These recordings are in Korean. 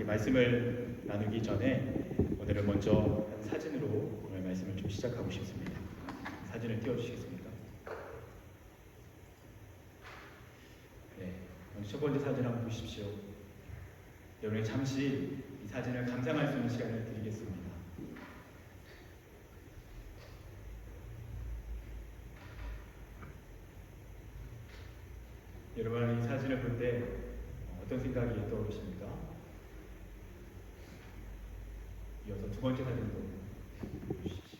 말씀을 나누기 전에 오늘은 먼저 사진으로 오늘 말씀을 좀 시작하고 싶습니다. 사진을 띄워주시겠습니까? 네, 먼저 첫 번째 사진 한번 보십시오. 여러분 잠시 이 사진을 감상할 수 있는 시간을 드리겠습니다. 여러분 이 사진을 볼 때 어떤 생각이 떠오르십니까? 이어서 두 번째 사진도 보여주십시오.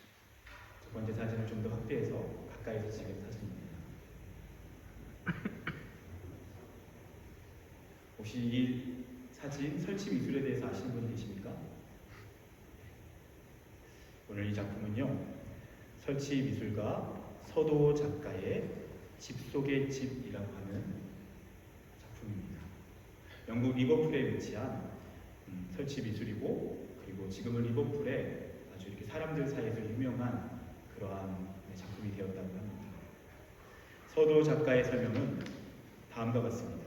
두 번째 사진을 좀 더 확대해서 가까이서 찍은 사진입니다. 혹시 이 사진 설치 미술에 대해서 아시는 분이 계십니까? 오늘 이 작품은요, 설치 미술가 서도 작가의 집 속의 집이라고 하는 작품입니다. 영국 리버풀에 위치한 설치 미술이고, 그리고 지금은 리버풀에 아주 이렇게 사람들 사이에서 유명한 그러한 작품이 되었다고 합니다. 서도 작가의 설명은 다음과 같습니다.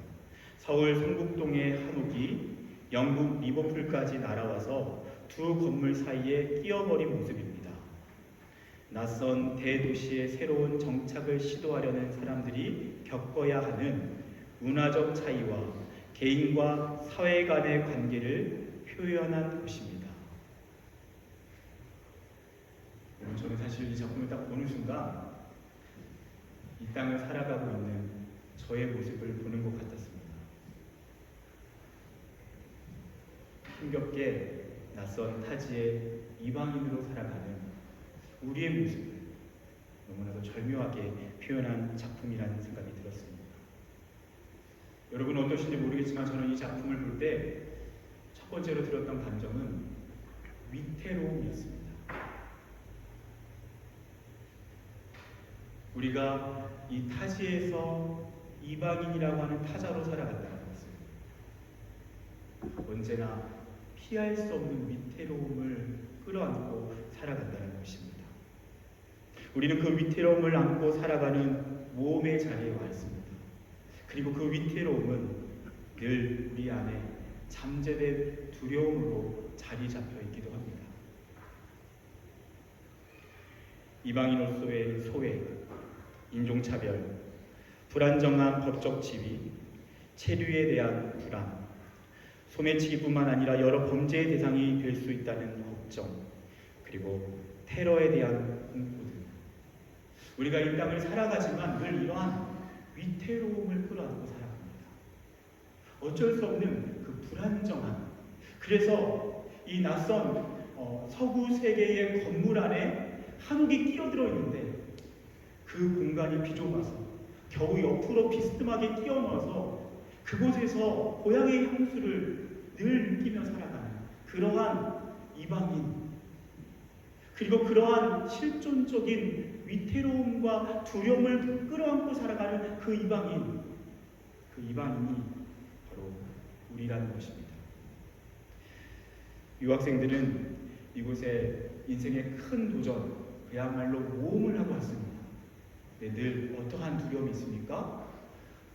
서울 성북동의 한옥이 영국 리버풀까지 날아와서 두 건물 사이에 끼어버린 모습입니다. 낯선 대도시의 새로운 정착을 시도하려는 사람들이 겪어야 하는 문화적 차이와 개인과 사회 간의 관계를 표현한 것입니다. 저는 사실 이 작품을 딱 보는 순간 이 땅을 살아가고 있는 저의 모습을 보는 것 같았습니다. 힘겹게 낯선 타지의 이방인으로 살아가는 우리의 모습을 너무나도 절묘하게 표현한 작품이라는 생각이 들었습니다. 여러분 어떠신지 모르겠지만 저는 이 작품을 볼 때 첫 번째로 들었던 감정은 위태로움이었습니다. 우리가 이 타지에서 이방인이라고 하는 타자로 살아간다는 것은 언제나 피할 수 없는 위태로움을 끌어안고 살아간다는 것입니다. 우리는 그 위태로움을 안고 살아가는 모험의 자리에 와 있습니다. 그리고 그 위태로움은 늘 우리 안에 잠재된 두려움으로 자리 잡혀 있기도 합니다. 이방인으로서의 소외, 인종차별, 불안정한 법적 지위, 체류에 대한 불안, 소매치기뿐만 아니라 여러 범죄의 대상이 될 수 있다는 걱정, 그리고 테러에 대한 공포 등 우리가 이 땅을 살아가지만 늘 이러한 위태로움을 끌어안고 살아갑니다. 어쩔 수 없는 그 불안정함, 그래서 이 낯선 서구 세계의 건물 안에 한옥이 끼어들어 있는데 그 공간이 비좁아서 겨우 옆으로 비스듬하게 끼어 넣어서 그곳에서 고향의 향수를 늘 느끼며 살아가는 그러한 이방인, 그리고 그러한 실존적인 위태로움과 두려움을 끌어안고 살아가는 그 이방인이 바로 우리라는 것입니다. 유학생들은 이곳에 인생의 큰 도전, 그야말로 모험을 하고 왔습니다. 늘 어떠한 두려움이 있습니까?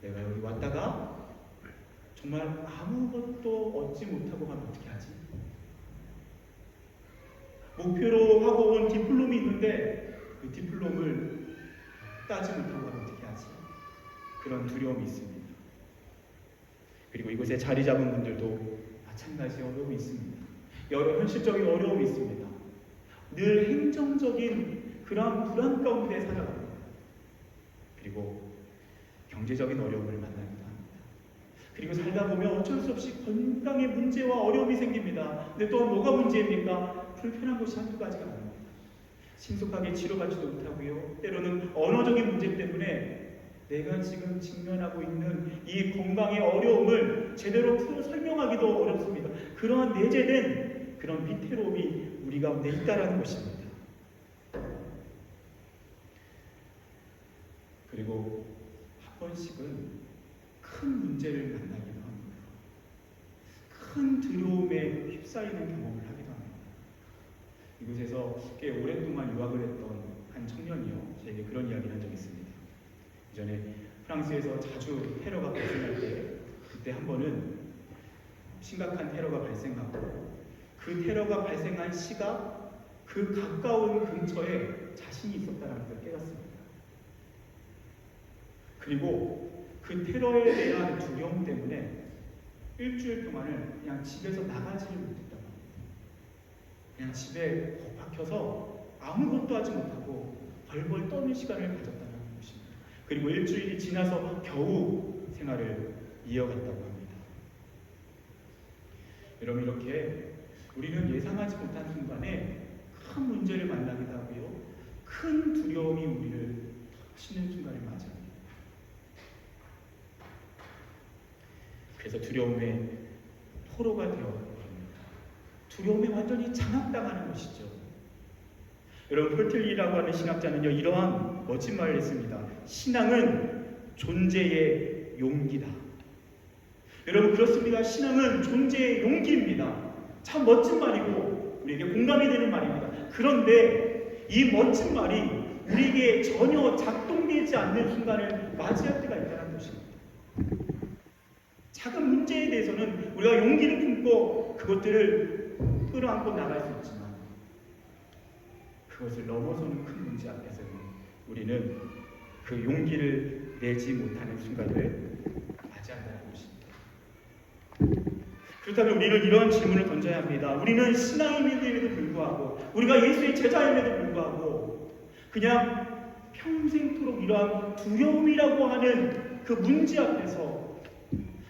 내가 여기 왔다가 정말 아무것도 얻지 못하고 가면 어떻게 하지? 목표로 하고 온 디플롬이 있는데 그 디플롬을 따지 못하고 가면 어떻게 하지? 그런 두려움이 있습니다. 그리고 이곳에 자리 잡은 분들도 마찬가지 어려움이 있습니다. 여러 현실적인 어려움이 있습니다. 늘 행정적인 그런 불안 가운데 살아갑니다. 그리고 경제적인 어려움을 만나기도 합니다. 그리고 살다 보면 어쩔 수 없이 건강의 문제와 어려움이 생깁니다. 근데 또한 뭐가 문제입니까? 불편한 것이 한두 가지가 아닙니다. 신속하게 치료받지도 못하고요. 때로는 언어적인 문제 때문에 내가 지금 직면하고 있는 이 건강의 어려움을 제대로 풀어 설명하기도 어렵습니다. 그러한 내재된 그런 위태로움이 우리 가운데 있다라는 것입니다. 그리고 한 번씩은 큰 문제를 만나기도 합니다. 큰 두려움에 휩싸이는 경험을 하기도 합니다. 이곳에서 꽤 오랫동안 유학을 했던 한 청년이요, 저에게 그런 이야기를 한 적이 있습니다. 이전에 프랑스에서 자주 테러가 발생할 때 그때 한 번은 심각한 테러가 발생하고 그 테러가 발생한 시가 그 가까운 근처에 자신이 있었다는 걸 깨닫습니다. 그리고 그 테러에 대한 두려움 때문에 일주일 동안을 그냥 집에서 나가지를 못했다고 합니다. 그냥 집에 거 박혀서 아무것도 하지 못하고 벌벌 떠는 시간을 가졌다는 것입니다. 그리고 일주일이 지나서 겨우 생활을 이어갔다고 합니다. 여러분, 이렇게 우리는 예상하지 못한 순간에 큰 문제를 만나기도 하고요, 큰 두려움이 우리를 치는 순간을 맞이합니다. 그래서 두려움의 포로가 되어가고 합니다. 두려움에 완전히 장악당하는 것이죠. 여러분, 폴틀리라고 하는 신학자는요, 이러한 멋진 말을 했습니다. 신앙은 존재의 용기다. 여러분, 그렇습니다. 신앙은 존재의 용기입니다. 참 멋진 말이고 우리에게 공감이 되는 말입니다. 그런데 이 멋진 말이 우리에게 전혀 작동되지 않는 순간을 맞이할 때가 있다는 것입니다. 작은 문제에 대해서는 우리가 용기를 품고 그것들을 끌어안고 나갈 수 있지만 그것을 넘어서는 큰 문제 앞에서는 우리는 그 용기를 내지 못하는 순간을 맞이한다는 것입니다. 그렇다면 우리는 이런 질문을 던져야 합니다. 우리는 신앙인임에도 불구하고, 우리가 예수의 제자임에도 불구하고 그냥 평생토록 이러한 두려움이라고 하는 그 문제 앞에서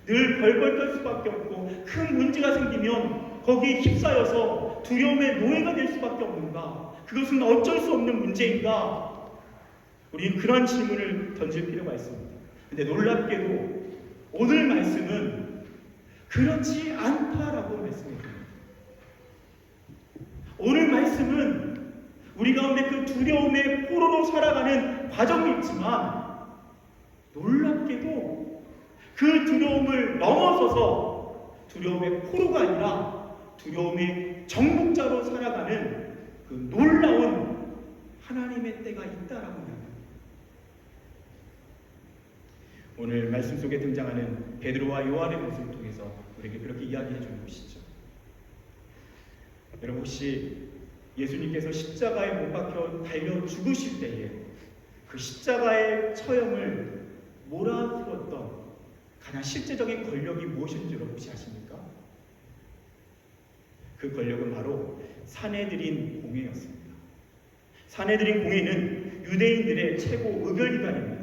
늘 벌벌 떨 수밖에 없고, 큰 문제가 생기면 거기에 휩싸여서 두려움의 노예가 될 수밖에 없는가? 그것은 어쩔 수 없는 문제인가? 우리는 그런 질문을 던질 필요가 있습니다. 근데 놀랍게도 오늘 말씀은 그렇지 않다라고 말씀해줍니다. 오늘 말씀은 우리 가운데 그 두려움의 포로로 살아가는 과정이 있지만, 놀랍게도 그 두려움을 넘어서서 두려움의 포로가 아니라 두려움의 정복자로 살아가는 그 놀라운 하나님의 때가 있다라고 합니다. 오늘 말씀 속에 등장하는 베드로와 요한의 모습을 통해서 우리에게 그렇게 이야기해 주는 것이죠. 여러분, 혹시 예수님께서 십자가에 못 박혀 달려 죽으실 때에 그 십자가의 처형을 몰아세웠던 가장 실제적인 권력이 무엇인지 여러분 혹시 아십니까? 그 권력은 바로 사내들인 공회였습니다. 사내들인 공회는 유대인들의 최고 의결기관입니다.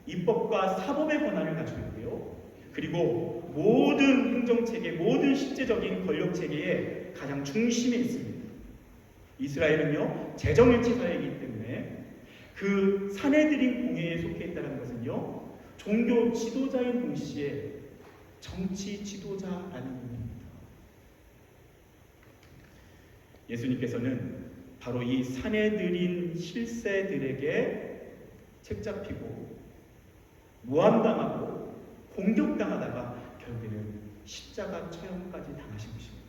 입법과 사법의 권한을 가지고 있고요, 그리고 모든 행정체계, 모든 실제적인 권력체계의 가장 중심에 있습니다. 이스라엘은요, 재정일치 사회이기 때문에 그 사내들인 공회에 속해 있다는 것은요, 종교 지도자인 동시에 정치 지도자라는 의미입니다. 예수님께서는 바로 이 사내들인 실세들에게 책잡히고 모함당하고 공격당하다가 결국에는 십자가 처형까지 당하신 것입니다.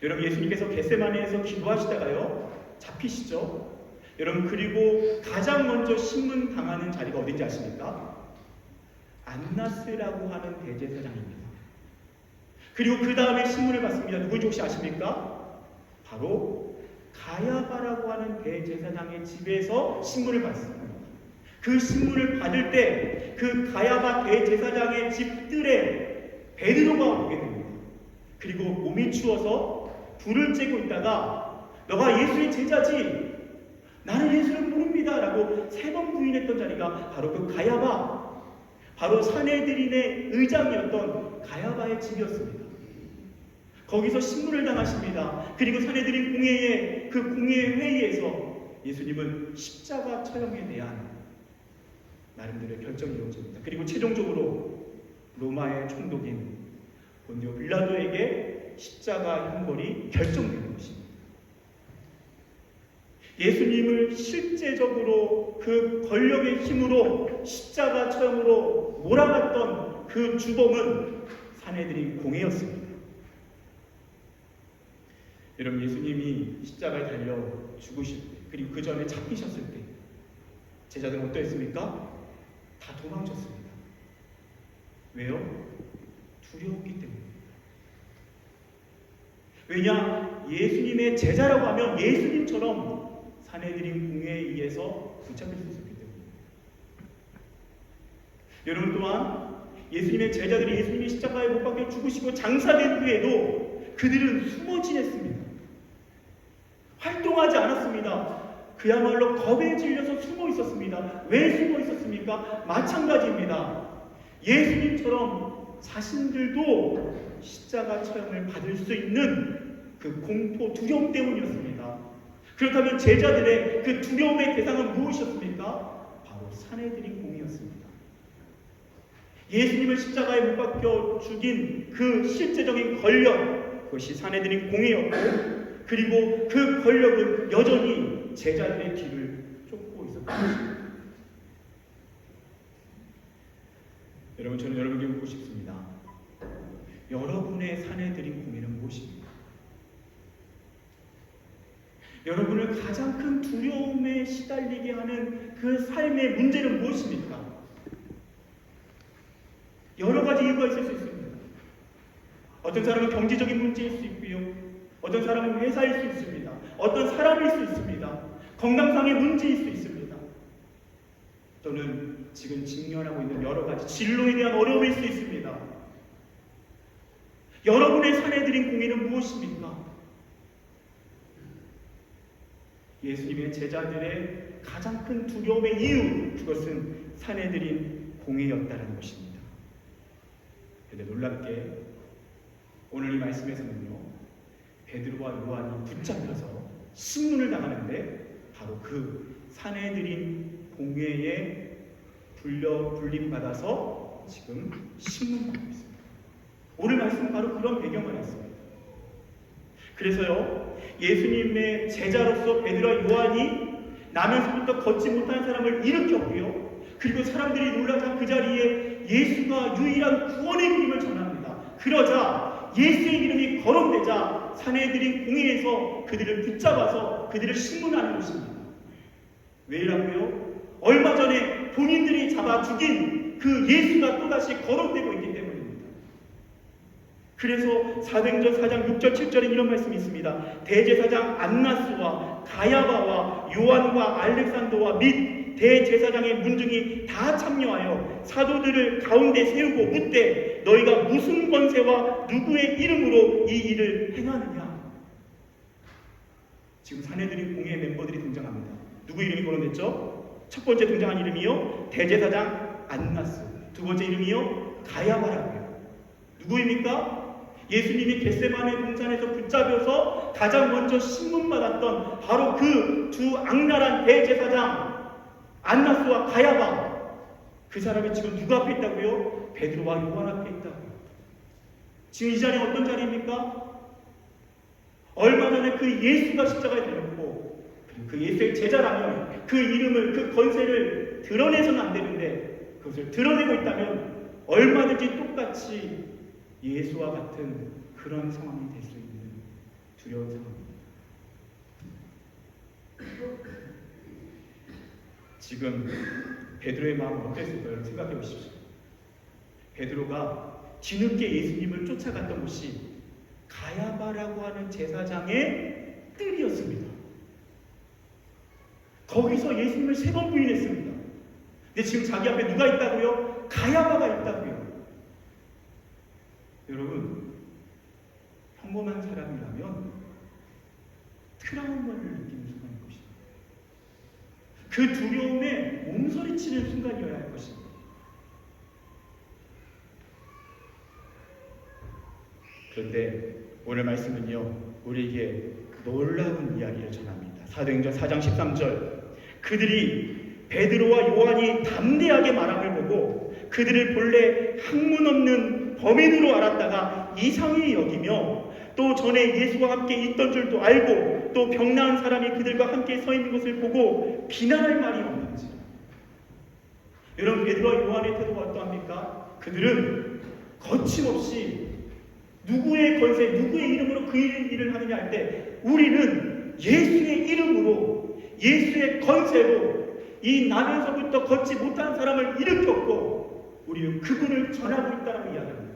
여러분, 예수님께서 겟세마네에서 기도하시다가요, 잡히시죠? 여러분, 그리고 가장 먼저 신문당하는 자리가 어딘지 아십니까? 안나스라고 하는 대제사장입니다. 그리고 그 다음에 신문을 받습니다. 누구인지 혹시 아십니까? 바로 가야바라고 하는 대제사장의 집에서 신문을 받습니다. 그 신문을 받을 때 그 가야바 대제사장의 집들에 베드로가 오게 됩니다. 그리고 몸이 추워서 불을 쬐고 있다가 너가 예수의 제자지? 나는 예수를 모릅니다 라고 3번 부인했던 자리가 바로 그 가야바, 바로 사내들인의 의장이었던 가야바의 집이었습니다. 거기서 신문을 당하십니다. 그리고 사내들인 공회의 그 공회 회의에서 예수님은 십자가 처형에 대한 나름대로의 결정이 이루어집니다. 그리고 최종적으로 로마의 총독인 본디오 빌라도에게 십자가 형벌이 결정되는 것입니다. 예수님을 실제적으로 그 권력의 힘으로 십자가 처형으로 몰아갔던 그 주범은 사내들인 공회였습니다. 여러분, 예수님이 십자가에 달려 죽으실 때, 그리고 그 전에 잡히셨을 때 제자들은 어떠했습니까? 다 도망쳤습니다. 왜요? 두려웠기 때문입니다. 왜냐? 예수님의 제자라고 하면 예수님처럼 사내들인 공회에 의해서 붙잡힐 수 있었기 때문입니다. 여러분 또한 예수님의 제자들이 예수님이 십자가에 못 박혀 죽으시고 장사된 후에도 그들은 숨어 지냈습니다. 활동하지 않았습니다. 그야말로 겁에 질려서 숨어 있었습니다. 왜 숨어 있었습니까? 마찬가지입니다. 예수님처럼 자신들도 십자가 처형을 받을 수 있는 그 공포, 두려움 때문이었습니다. 그렇다면 제자들의 그 두려움의 대상은 무엇이었습니까? 바로 사내들인 공이었습니다. 예수님을 십자가에 못 박혀 죽인 그 실제적인 권력, 그것이 사내들인 공이었고, 그리고 그 권력은 여전히 제자들의 뒤를 쫓고 있었던 것입니다. 여러분, 저는 여러분에게 묻고 싶습니다. 여러분의 사내들인 공예는 무엇입니까? 여러분을 가장 큰 두려움에 시달리게 하는 그 삶의 문제는 무엇입니까? 여러 가지 이유가 있을 수 있습니다. 어떤 사람은 경제적인 문제일 수 있고요. 어떤 사람은 회사일 수 있습니다. 어떤 사람일 수 있습니다. 건강상의 문제일 수 있습니다. 또는 지금 직면하고 있는 여러 가지 진로에 대한 어려움일 수 있습니다. 여러분의 사내들인 공예는 무엇입니까? 예수님의 제자들의 가장 큰 두려움의 이유, 그것은 사내들인 공예였다는 것입니다. 그런데 놀랍게 오늘 이 말씀에서는요, 베드로와 요한이 붙잡혀서 신문을 당하는데 바로 그 사내들인 공회에 불림받아서 지금 신문받고 있습니다. 오늘 말씀은 바로 그런 배경 안에 있습니다. 그래서요, 예수님의 제자로서 베드로와 요한이 나면서부터 걷지 못하는 사람을 일으켰고요, 그리고 사람들이 놀라자 그 자리에 예수가 유일한 구원의 이름을 전합니다. 그러자 예수의 이름이 거론되자 사내들인 공회에서 그들을 붙잡아서 그들을 신문하는 것입니다. 왜라고요? 얼마 전에 본인들이 잡아 죽인 그 예수가 또다시 거론되고 있기 때문입니다. 그래서 사도행전 4장 6절 7절에 이런 말씀이 있습니다. 대제사장 안나스와 가야바와 요한과 알렉산더와 및 대제사장의 문중이 다 참여하여 사도들을 가운데 세우고 묻되 너희가 무슨 권세와 누구의 이름으로 이 일을 행하느냐. 지금 사내들인 공회 멤버들이 등장합니다. 누구 이름이 거론됐죠? 첫 번째 등장한 이름이요, 대제사장 안나스. 두 번째 이름이요, 가야바라고요. 누구입니까? 예수님이 겟세마네 동산에서 붙잡혀서 가장 먼저 신문받았던 바로 그 두 악랄한 대제사장 안나스와 가야바. 그 사람이 지금 누구 앞에 있다고요? 베드로와 요한 앞에 있다고요. 지금 이 자리는 어떤 자리입니까? 얼마 전에 그 예수가 십자가에 달렸고 그 예수의 제자라면 그 이름을, 그 권세를 드러내서는 안 되는데 그것을 드러내고 있다면 얼마든지 똑같이 예수와 같은 그런 상황이 될 수 있는 두려운 상황입니다. 지금 베드로의 마음은 어땠을까요? 생각해 보십시오. 베드로가 뒤늦게 예수님을 쫓아갔던 곳이 가야바라고 하는 제사장의 뜰이었습니다. 거기서 예수님을 3번 부인했습니다. 근데 지금 자기 앞에 누가 있다고요? 가야바가 있다고요. 여러분, 평범한 사람이라면 트라우마를 느끼는 순간일 것입니다. 그 두려움에 몸서리치는 순간이어야 할 것입니다. 그런데 오늘 말씀은요, 우리에게 놀라운 이야기를 전합니다. 사도행전 4장 13절, 그들이 베드로와 요한이 담대하게 말함을 보고 그들을 본래 학문 없는 범인으로 알았다가 이상히 여기며 또 전에 예수와 함께 있던 줄도 알고 또 병나은 사람이 그들과 함께 서 있는 것을 보고 비난할 말이 없는지. 여러분, 베드로와 요한의 태도가 어떠합니까? 그들은 거침없이 누구의 권세, 누구의 이름으로 그 일을 하느냐 할 때 우리는 예수의 이름으로, 예수의 권세로 이 나면서부터 걷지 못한 사람을 일으켰고 우리는 그분을 전하고 있다는 이야기입니다.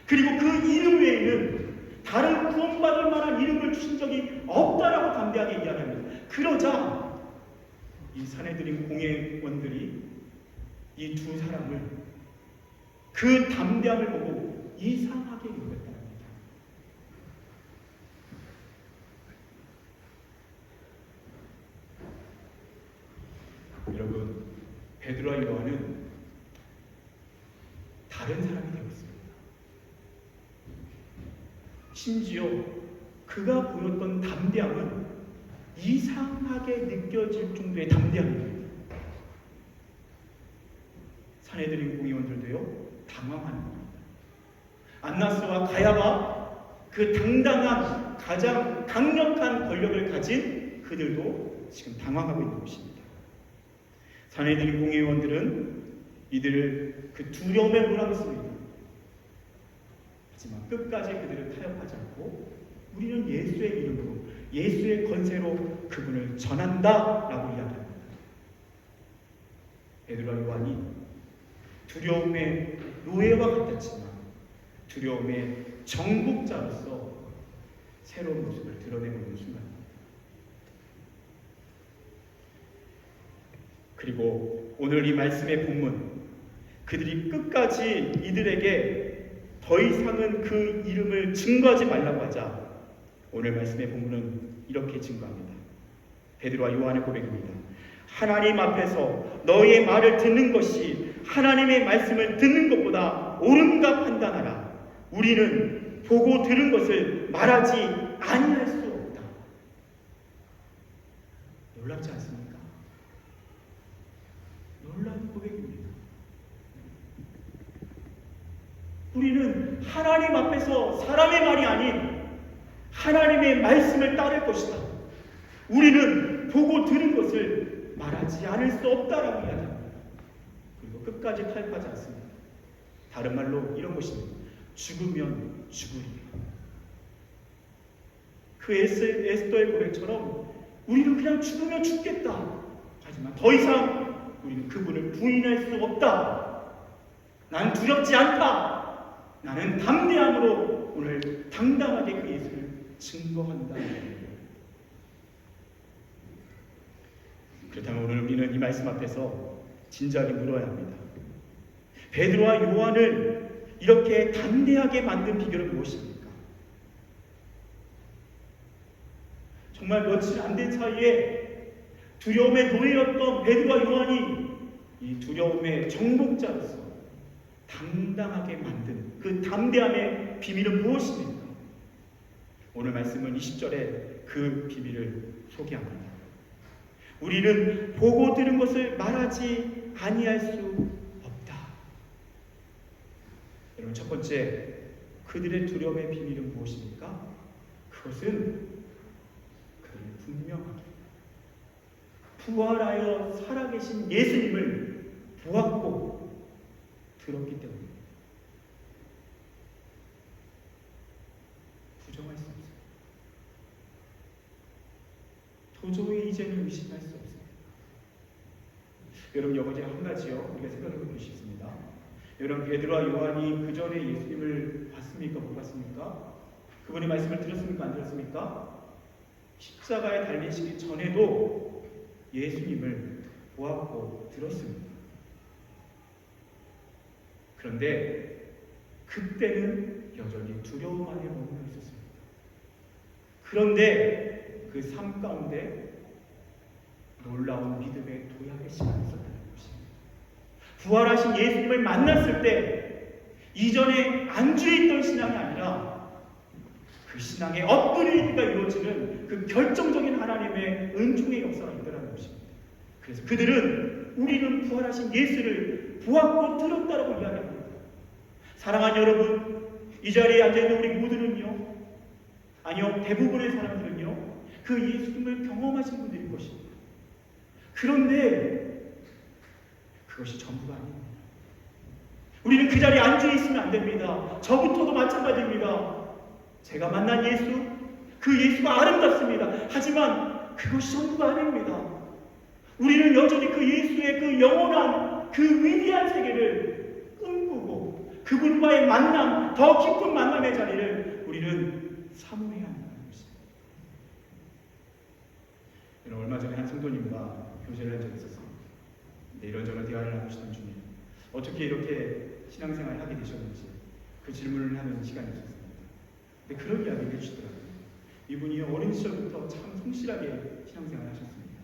그리고 그 이름 외에는 다른 구원받을 만한 이름을 주신 적이 없다라고 담대하게 이야기합니다. 그러자 이 산헤드린 공회원들이 이 두 사람을 그 담대함을 보고 이상하게 여겼다는 겁니다. 여러분, 베드로와 요한은 다른 사람이 되었습니다. 심지어 그가 보였던 담대함은 이상하게 느껴질 정도의 담대함입니다. 산헤드린 공의원들도요 당황하는 겁니다. 안나스와 가야바, 그 당당한 가장 강력한 권력을 가진 그들도 지금 당황하고 있는 것입니다. 산헤드린 공의원들은 이들을 그 두려움에 몰아붙습니다. 하지만 끝까지 그들을 타협하지 않고 우리는 예수의 이름으로, 예수의 권세로 그분을 전한다라고 이야기합니다. 베드로와 요한이 두려움의 노예와 같았지만 두려움의 정복자로서 새로운 모습을 드러내고 있는 순간입니다. 그리고 오늘 이 말씀의 본문, 그들이 끝까지 이들에게 더 이상은 그 이름을 증거하지 말라고 하자 오늘 말씀의 본문은 이렇게 증거합니다. 베드로와 요한의 고백입니다. 하나님 앞에서 너희의 말을 듣는 것이 하나님의 말씀을 듣는 것보다 옳은가 판단하라. 우리는 보고 들은 것을 말하지 아니할 수 없다. 놀랍지 않습니까? 놀라운 고백입니다. 우리는 하나님 앞에서 사람의 말이 아닌 하나님의 말씀을 따를 것이다. 우리는 보고 들은 것을 말하지 않을 수 없다라고 이야기합니다. 그리고 끝까지 타협하지 않습니다. 다른 말로 이런 것입니다. 죽으면 죽으리라. 그 에스더의 고백처럼 우리는 그냥 죽으면 죽겠다. 하지만 더 이상 우리는 그분을 부인할 수 없다. 난 두렵지 않다. 나는 담대함으로 오늘 당당하게 그 예수를 증거한다. 그렇다면 오늘 우리는 이 말씀 앞에서 진지하게 물어야 합니다. 베드로와 요한을 이렇게 담대하게 만든 비결은 무엇입니까? 정말 며칠 안 된 사이에 두려움의 노예였던 베드로와 요한이 이 두려움의 정복자로서 당당하게 만든 그 담대함의 비밀은 무엇입니까? 오늘 말씀은 20절에 그 비밀을 소개합니다. 우리는 보고 들은 것을 말하지 아니할 수 없다. 여러분, 첫 번째 그들의 두려움의 비밀은 무엇입니까? 그것은 그들이 분명하게 부활하여 살아계신 예수님을 보았고 들었기 때문입니다. 부정할 수 없어요. 도저히 이제는 의심할 수 없습니다. 여러분, 여기서 한 가지요 우리가 생각해 볼 수 있습니다. 여러분, 베드로와 요한이 그 전에 예수님을 봤습니까? 못 봤습니까? 그분의 말씀을 들었습니까? 안 들었습니까? 십자가에 달리시기 전에도 예수님을 보았고 들었습니다. 그런데 그때는 여전히 두려움 안에 머물러 있었습니다. 그런데 그 삶 가운데 놀라운 믿음의 도약의 시간이 있었다는 것입니다. 부활하신 예수님을 만났을 때 이전에 안주해 있던 신앙이 아니라 그 신앙의 업그레이드가 이루어지는 그 결정적인 하나님의 은총의 역사가 있다는 것입니다. 그래서 그들은 우리는 부활하신 예수를 보았고 들었다라고 이야기합니다. 사랑하는 여러분, 이 자리에 앉아있는 우리 모두는요, 아니요, 대부분의 사람들은요, 그 예수님을 경험하신 분들일 것입니다. 그런데 그것이 전부가 아닙니다. 우리는 그 자리에 앉아 있으면 안 됩니다. 저부터도 마찬가지입니다. 제가 만난 예수, 그 예수가 아름답습니다. 하지만 그것이 전부가 아닙니다. 우리는 여전히 그 예수의 그 영원한 그 위대한 세계를 꿈꾸고 그분과의 만남, 더 깊은 만남의 자리를 우리는 사모해야 한다는 것입니다. 저는 얼마 전에 한 성도님과 교제를 한 적이 있었습니다. 이런저런 대화를 나누시던 중에 어떻게 이렇게 신앙생활을 하게 되셨는지 그 질문을 하는 시간이 있었습니다. 근데 그런 이야기를 해주시더라고요. 이분이 어린 시절부터 참 성실하게 신앙생활을 하셨습니다.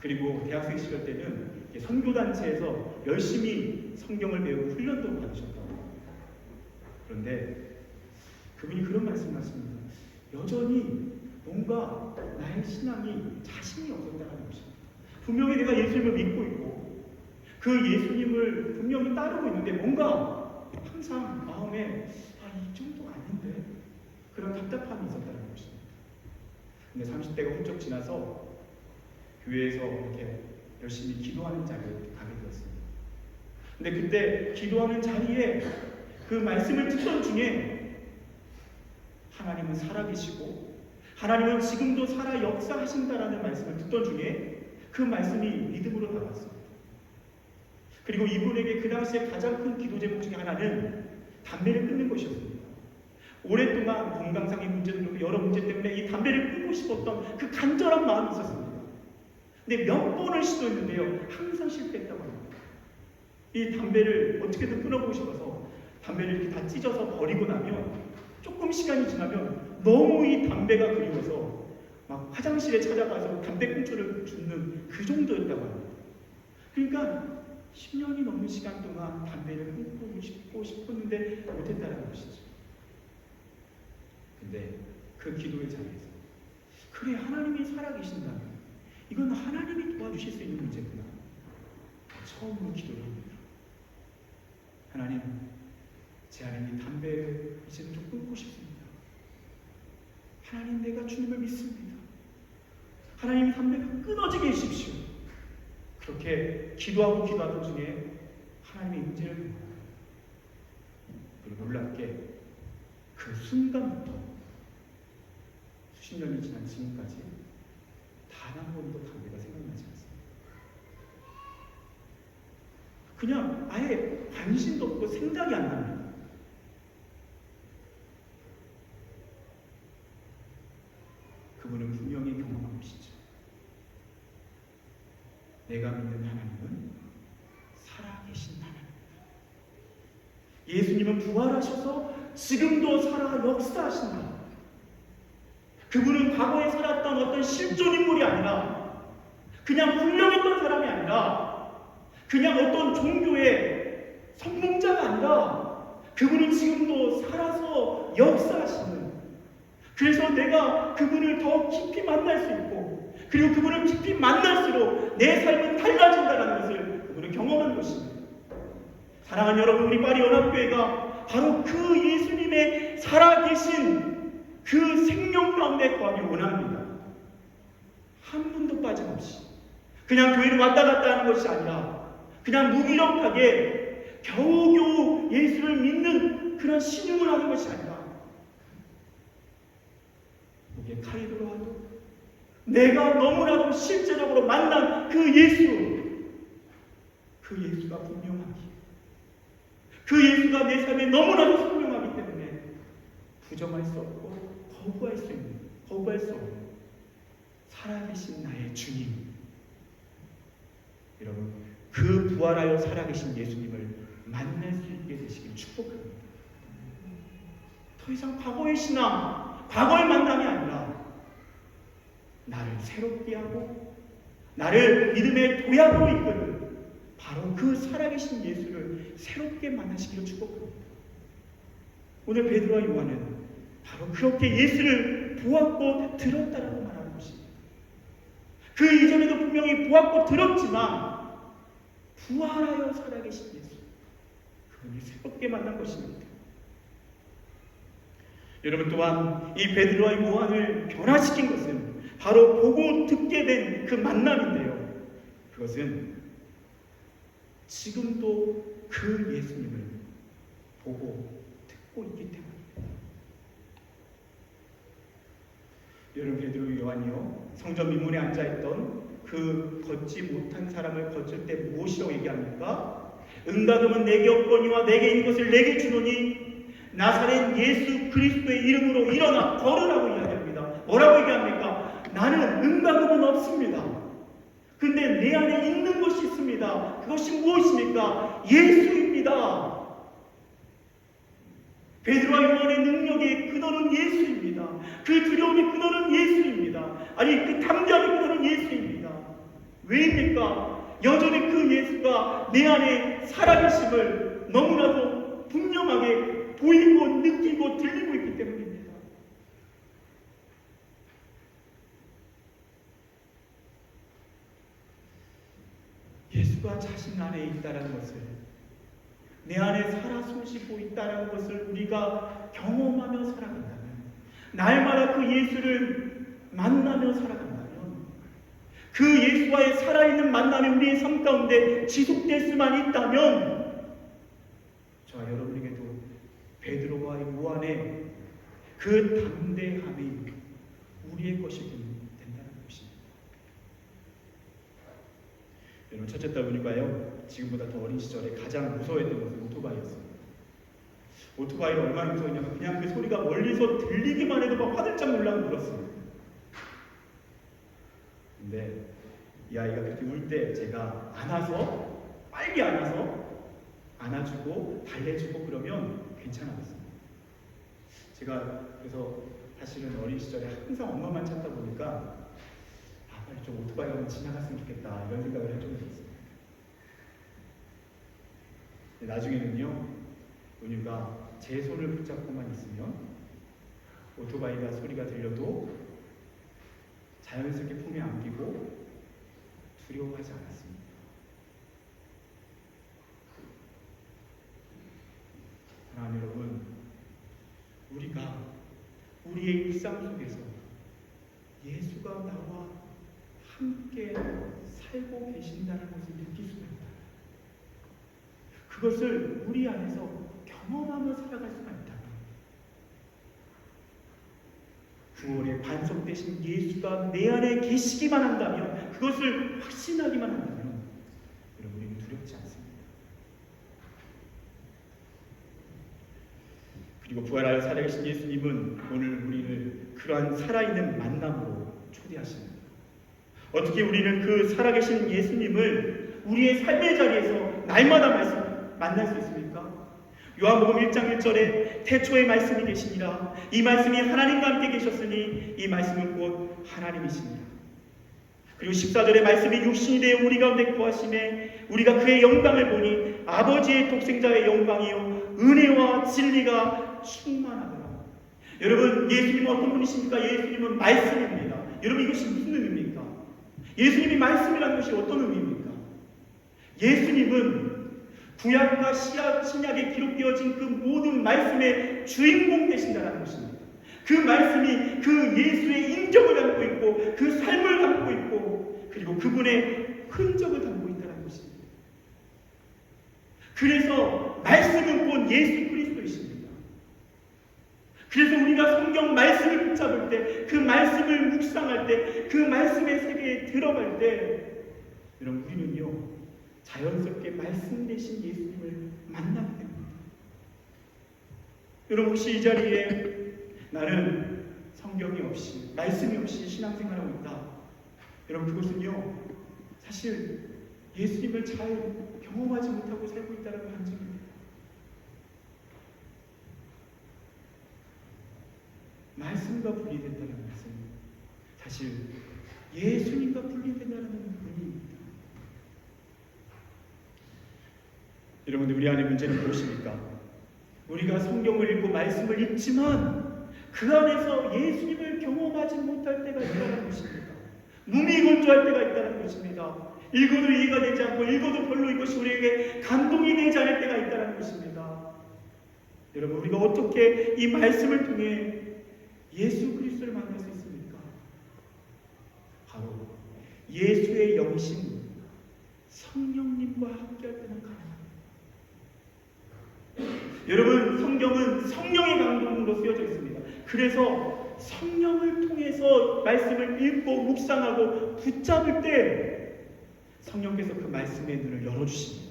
그리고 대학생 시절 때는 선교단체에서 열심히 성경을 배우고 훈련도 받으셨다고 합니다. 그런데 그분이 그런 말씀을 하십니다. 여전히 뭔가 나의 신앙이 자신이 없었다는 것입니다. 분명히 내가 예수님을 믿고 있고 그 예수님을 분명히 따르고 있는데 뭔가 항상 마음에 이 정도 아닌데 그런 답답함이 있었다는 것입니다. 근데 30대가 훌쩍 지나서 교회에서 이렇게 열심히 기도하는 자리에 가게 되었습니다. 근데 그때 기도하는 자리에 그 말씀을 듣던 중에 하나님은 살아계시고 하나님은 지금도 살아 역사하신다라는 말씀을 듣던 중에 그 말씀이 믿음으로 다가왔습니다. 그리고 이분에게 그 당시에 가장 큰 기도 제목 중에 하나는 담배를 끊는 것이었습니다. 오랫동안 건강상의 문제도 그렇고 여러 문제 때문에 이 담배를 끊고 싶었던 그 간절한 마음이 있었습니다. 근데 몇 번을 시도했는데요, 항상 실패했다고 합니다. 이 담배를 어떻게든 끊어보고 싶어서 담배를 이렇게 다 찢어서 버리고 나면 조금 시간이 지나면 너무 이 담배가 그리워서 막 화장실에 찾아가서 담배꽁초를 줍는 그 정도였다고 합니다. 그러니까 10년이 넘는 시간 동안 담배를 끊고 싶었는데 못했다는 것이죠. 근데 그 기도의 자리에서 그래, 하나님이 살아계신다면 이건 하나님이 도와주실 수 있는 문제구나. 처음으로 기도를 합니다. 하나님, 제 안에 이 담배를 이제는 좀 끊고 싶습니다. 하나님, 내가 주님을 믿습니다. 하나님, 담배가 끊어지게 해주십시오. 그렇게 기도하던 중에 하나님의 임재를 봅니다. 그리고 놀랍게 그 순간부터 수십 년이 지난 지금까지 단 한 번도 담배가 생각나지 않습니다. 그냥 아예 관심도 없고 생각이 안 납니다. 그분은 분명히 경험한 것이죠. 내가 믿는 하나님은 살아계신 하나님입니다. 예수님은 부활하셔서 지금도 살아 역사하신다. 그분은 과거에 살았던 어떤 실존 인물이 아니라 그냥 훌륭했던 사람이 아니라 그냥 어떤 종교의 선봉자가 아니라 그분은 지금도 살아서 역사하시는, 그래서 내가 그분을 더 깊이 만날 수 있고 그리고 그분을 깊이 만날수록 내 삶은 달라진다는 것을 그분은 경험한 것입니다. 사랑하는 여러분, 우리 파리 연합교회가 바로 그 예수님의 살아계신 그 생명 가운데 거하길 원합니다. 한 분도 빠짐없이 그냥 교회를 왔다 갔다 하는 것이 아니라 그냥 무기력하게 겨우겨우 예수를 믿는 그런 신용을 하는 것이 아니라 목에 칼이 들어와도 내가 너무나도 실제적으로 만난 그 예수가 분명하기, 그 예수가 내 삶에 너무나도 분명하기 때문에 부정할 수 없고 거부할 수 없는 살아계신 나의 주님. 여러분, 그 부활하여 살아계신 예수님을 만날 수 있게 되시길 축복합니다. 더 이상 과거의 신앙, 과거의 만남이 아니라 나를 새롭게 하고 나를 믿음의 도약으로 이끄는 바로 그 살아계신 예수를 새롭게 만나시기를 축복합니다. 오늘 베드로와 요한은 바로 그렇게 예수를 보았고 들었다라고 말하는 것입니다. 그 이전에도 분명히 보았고 들었지만 부활하여 살아계신 예수, 그분을 새롭게 만난 것입니다. 여러분, 또한 이 베드로와 요한을 변화시킨 것은 바로 보고 듣게 된 그 만남인데요, 그것은 지금도 그 예수님을 보고 듣고 있기 때문입니다. 여러분, 베드로 요한이요, 성전 민문에 앉아있던 그 걷지 못한 사람을 걷을 때 무엇이라고 얘기합니까? 응답하면 내게 없거니와 내게 있는 것을 내게 주노니 나사렛 예수 그리스도의 이름으로 일어나 걸으라고 이야기합니다. 뭐라고 얘기합니까? 나는 은과 금은 없습니다. 근데 내 안에 있는 것이 있습니다. 그것이 무엇입니까? 예수입니다. 베드로와 요한의 능력의 근원은 예수입니다. 그 두려움의 근원은 예수입니다. 아니 그 담대함의 근원은 예수입니다. 왜입니까? 여전히 그 예수가 내 안에 살아계심을 너무나도 분명하게 보이고 느끼고 들리고 있기 때문입니다. 예수가 자신 안에 있다는 것을, 내 안에 살아 숨쉬고 있다는 것을 우리가 경험하며 살아간다면, 날마다 그 예수를 만나며 살아간다면, 그 예수와의 살아있는 만남이 우리의 삶 가운데 지속될 수만 있다면, 저와 여러분에게도 베드로와 요한의 그 담대함이 우리의 것이 된다는 것입니다. 여러분, 첫째 딸 은유가요, 지금보다 더 어린 시절에 가장 무서워했던 것은 오토바이였습니다. 오토바이가 얼마나 무서웠냐면 그냥 그 소리가 멀리서 들리기만 해도 막 화들짝 놀라고 울었습니다. 근데 이 아이가 그렇게 울 때 제가 안아서, 빨리 안아서 안아주고 달래주고 그러면 괜찮았습니다. 제가 그래서 사실은 어린 시절에 항상 엄마만 찾다 보니까 빨리 좀 오토바이가 한번 지나갔으면 좋겠다 이런 생각을 한 적이 있었습니다. 나중에는요, 은유가 제 손을 붙잡고만 있으면 오토바이가 소리가 들려도 자연스럽게 품에 안기고 두려워하지 않았습니다. 사랑하는 여러분, 우리가 우리의 일상 속에서 예수가 나와 함께 살고 계신다는 것을 느낄 수가 있다. 그것을 우리 안에서 경험하며 살아갈 수가 있다. 구원의 반석 되신 예수가 내 안에 계시기만 한다면, 그것을 확신하기만 한다면 여러분, 우리는 두렵지 않습니다. 그리고 부활하여 살아계신 예수님은 오늘 우리를 그러한 살아있는 만남으로 초대하십니다. 어떻게 우리는 그 살아계신 예수님을 우리의 삶의 자리에서 날마다 만날 수 있습니까? 요한복음 1장 1절에 태초에 말씀이 계시니라. 이 말씀이 하나님과 함께 계셨으니 이 말씀은 곧 하나님이시니라. 그리고 14절에 말씀이 육신이 되어 우리 가운데 거하심에 우리가 그의 영광을 보니 아버지의 독생자의 영광이요 은혜와 진리가 충만하더라. 여러분, 예수님은 어떤 분이십니까? 예수님은 말씀입니다. 여러분, 이것이 무슨 의미입니까? 예수님이 말씀이라는 것이 어떤 의미입니까? 예수님은 구약과 신약에 기록되어진 그 모든 말씀의 주인공 되신다는 것입니다. 그 말씀이 그 예수의 인격을 담고 있고 그 삶을 담고 있고 그리고 그분의 흔적을 담고 있다는 것입니다. 그래서 말씀은 곧 예수 그리스도이십니다. 그래서 우리가 성경 말씀을 붙잡을 때, 그 말씀을 묵상할 때, 그 말씀의 세계에 들어갈 때 여러분, 우리는요 자연스럽게 말씀 되신 예수님을 만나게 됩니다. 여러분, 혹시 이 자리에 나는 성경이 없이, 말씀이 없이 신앙생활하고 있다, 여러분, 그것은요 사실 예수님을 잘 경험하지 못하고 살고 있다는 반증입니다. 말씀과 분리된다는 것은 사실 예수님과 분리된다는 의미입니다. 여러분들, 우리 안의 문제는 무엇입니까? 우리가 성경을 읽고 말씀을 읽지만 그 안에서 예수님을 경험하지 못할 때가 있다는 것입니다. 무미건조할 때가 있다는 것입니다. 읽어도 이해가 되지 않고 읽어도 별로 이것이 우리에게 감동이 되지 않을 때가 있다는 것입니다. 여러분, 우리가 어떻게 이 말씀을 통해 예수 그리스도를 만날 수 있습니까? 바로 예수의 영신 성령님과 함께할 때는 가능합니다. 여러분, 성경은 성령의 감동으로 쓰여져 있습니다. 그래서 성령을 통해서 말씀을 읽고 묵상하고 붙잡을 때 성령께서 그 말씀의 눈을 열어주십니다.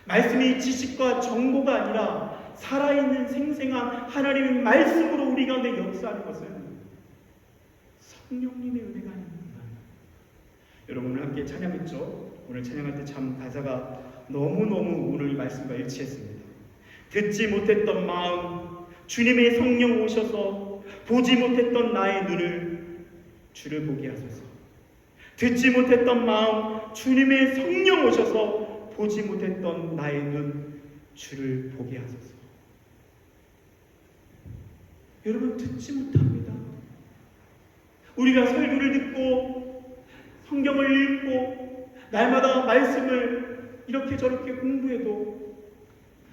말씀이 지식과 정보가 아니라 살아있는 생생한 하나님의 말씀으로 우리 가운데 역사하는 것은 성령님의 은혜가 아닙니다. 여러분 오늘 함께 찬양했죠? 오늘 찬양할 때 참 가사가 너무너무 오늘 이 말씀과 일치했습니다. 듣지 못했던 마음, 주님의 성령 오셔서 보지 못했던 나의 눈을 주를 보게 하소서. 듣지 못했던 마음, 주님의 성령 오셔서 보지 못했던 나의 눈, 주를 보게 하소서. 여러분 듣지 못합니다. 우리가 설교를 듣고 성경을 읽고 날마다 말씀을 이렇게 저렇게 공부해도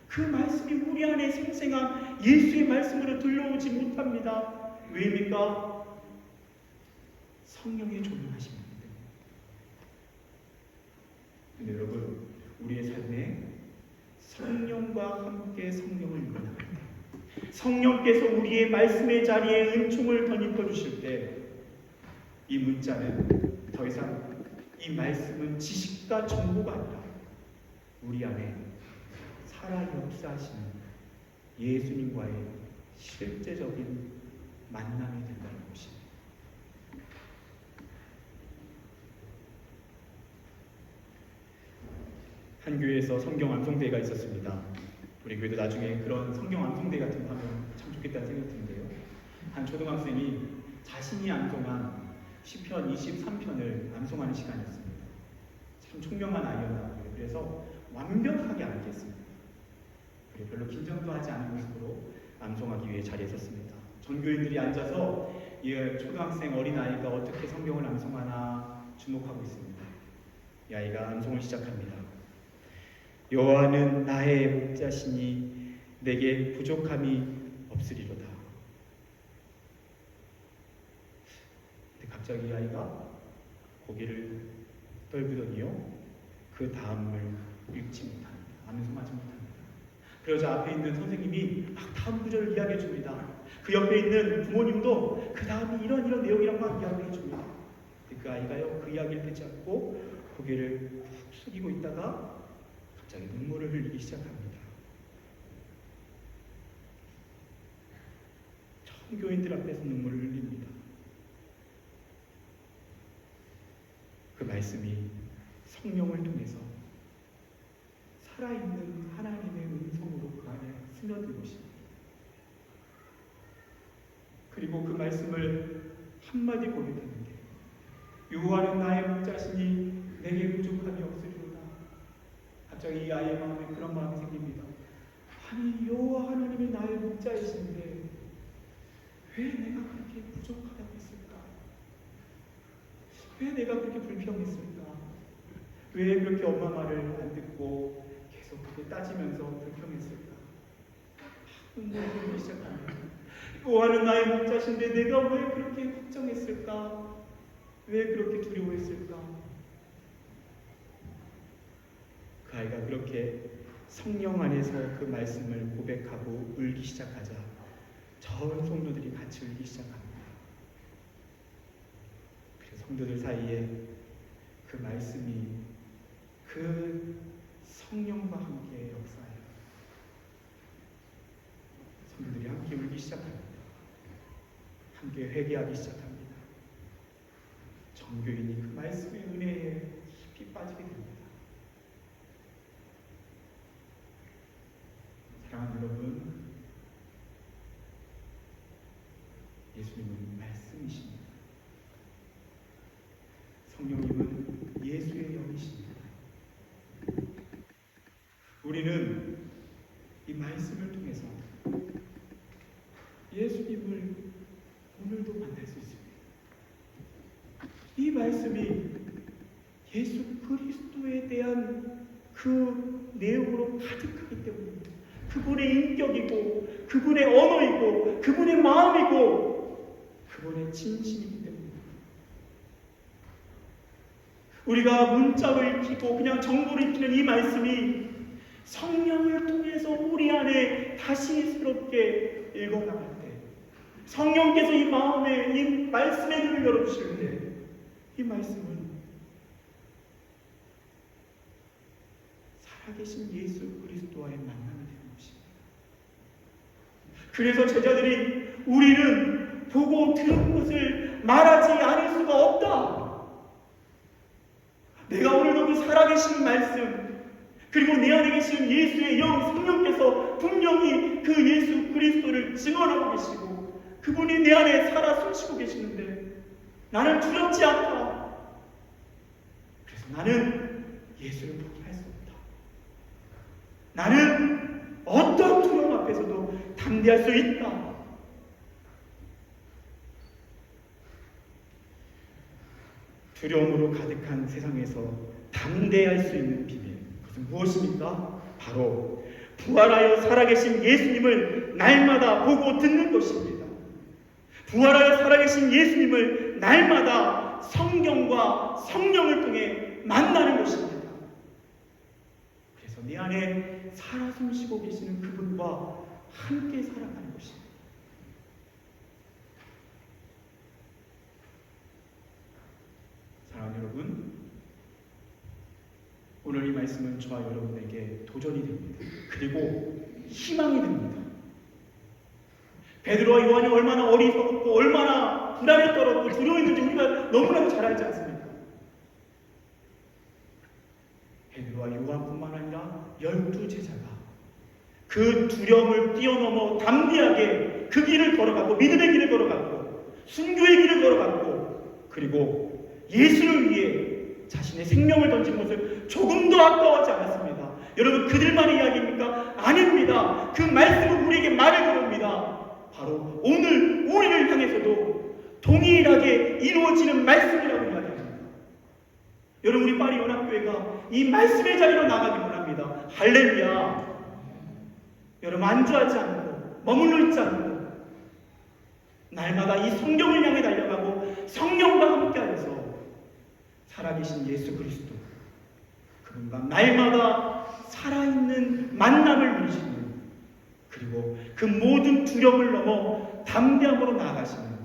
그 말씀이 우리 안에 생생한 예수의 말씀으로 들려오지 못합니다. 왜입니까? 성령의 조명하심입니다. 근데 여러분 우리의 삶에 성령과 함께 성령을 일어나갈 때, 성령께서 우리의 말씀의 자리에 은총을 덧입혀 주실 때, 이 문자는 더 이상 이 말씀은 지식과 정보가 아니라 우리 안에 살아 역사하시는 예수님과의 실제적인 만남이 된다는 것입니다. 한 교회에서 성경 암송대회가 있었습니다. 우리 교회도 나중에 그런 성경 암송대회 같은 거 하면 참 좋겠다는 생각이 드는데요. 한 초등학생이 자신이 암송한 시편 23편을 암송하는 시간이었습니다. 참 총명한 아이였나. 그래서 완벽하게 암기했습니다. 별로 긴장도 하지 않은 모습으로 암송하기 위해 자리에 섰습니다. 전교인들이 앉아서 이 초등학생 어린아이가 어떻게 성경을 암송하나 주목하고 있습니다. 이 아이가 암송을 시작합니다. 여호와는 나의 목자시니 내게 부족함이 없으리로다. 근데 갑자기 이 아이가 고개를 떨구더니요, 그 다음을 읽지 못합니다. 암송하지 못합니다. 그러자 앞에 있는 선생님이 막 다음 구절을 이야기해 줍니다. 그 옆에 있는 부모님도 그 다음이 이런 내용이라고 막 이야기해 줍니다. 그 아이가요, 그 이야기를 듣지 않고 고개를 푹 숙이고 있다가 갑자기 눈물을 흘리기 시작합니다. 청교인들 앞에서 눈물을 흘립니다. 그 말씀이 성령을 통해서 살아있는 하나님의 음성으로 그 안에 스며들고 있습니다. 그리고 그 말씀을 한마디 고백했는데, 여호와는 나의 목자시니 내게 부족함이 없으리로다. 갑자기 이 아이의 마음에 그런 마음이 생깁니다. 아니 여호와 하나님이 나의 목자이신데 왜 내가 그렇게 부족하다고 했을까? 왜 내가 그렇게 불평했을까? 왜 그렇게 엄마 말을 안 듣고 계속 그렇게 따지면서 불평했을까? 눈물이 흘리기 시작합니다. 여호와는 나의 목자신데 내가 왜 그렇게 걱정했을까? 왜 그렇게 두려워했을까? 그 아이가 그렇게 성령 안에서 그 말씀을 고백하고 울기 시작하자 전 성도들이 같이 울기 시작합니다. 그래서 성도들 사이에 그 말씀이 그 성령과 함께 역사해요. 성도들이 함께 울기 시작합니다. 함께 회개하기 시작합니다. 정교인이 그 말씀의 은혜에 깊이 빠지게 됩니다. 사랑하는 여러분, 예수님은 말씀이십니다. 성령님은 예수의 영이십니다. 우리는 이 말씀을 통해서 예수님을 오늘도 만날 수 있습니다. 이 말씀이 예수 그리스도에 대한 그 내용으로 가득하기 때문입니다. 그분의 인격이고 그분의 언어이고 그분의 마음이고 그분의 진심이기 때문입니다. 우리가 문자로 읽히고 그냥 정보를 읽히는 이 말씀이 성령을 통해서 우리 안에 다시 새롭게 읽어나갈 때, 성령께서 이 마음에 이 말씀의 눈을 열어주실 때, 이 말씀은 살아계신 예수 그리스도와의 만남이 되는 것입니다. 그래서 제자들이 우리는 보고 들은 것을 말하지 않을 수가 없다. 내가 오늘도 그 살아계신 말씀, 그리고 내 안에 계신 예수의 영 성령께서 분명히 그 예수 그리스도를 증언하고 계시고 그분이 내 안에 살아 숨쉬고 계시는데 나는 두렵지 않다. 그래서 나는 예수를 포기할 수 없다. 나는 어떤 두려움 앞에서도 담대할 수 있다. 두려움으로 가득한 세상에서 담대할 수 있는 비밀, 그것은 무엇입니까? 바로 부활하여 살아계신 예수님을 날마다 보고 듣는 것입니다. 부활하여 살아계신 예수님을 날마다 성경과 성령을 통해 만나는 것입니다. 그래서 내 안에 살아 숨쉬고 계시는 그분과 함께 살아가는 것입니다. 사랑하는 여러분, 오늘 이 말씀은 저와 여러분에게 도전이 됩니다. 그리고 희망이 됩니다. 베드로와 요한이 얼마나 어리석었고 얼마나 불안에 떨었고 두려워했는지 우리가 너무나도 잘 알지 않습니까? 베드로와 요한뿐만 아니라 12제자가 그 두려움을 뛰어넘어 담대하게 그 길을 걸어갔고 믿음의 길을 걸어갔고 순교의 길을 걸어갔고 그리고 예수를 위해 자신의 생명을 던진 것을 조금도 아까워하지 않았습니다. 여러분, 그들만의 이야기입니까? 아닙니다. 그 말씀은 우리에게 말을 걸어옵니다. 바로 오늘 우리를 향해서도 동일하게 이루어지는 말씀이라고 이야기합니다. 여러분, 우리 파리 연합교회가 이 말씀의 자리로 나가기 원합니다. 할렐루야. 여러분, 안주하지 않고 머물러 있지 않고 날마다 이 성경을 향해 달려가고 성령과 함께하여서 살아계신 예수 그리스도 그분과 날마다 살아있는 만남을 누리시는 그리고 그 모든 두려움을 넘어 담대함으로 나아가시는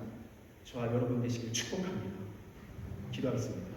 저와 여러분 되시길 축복합니다. 기도하겠습니다.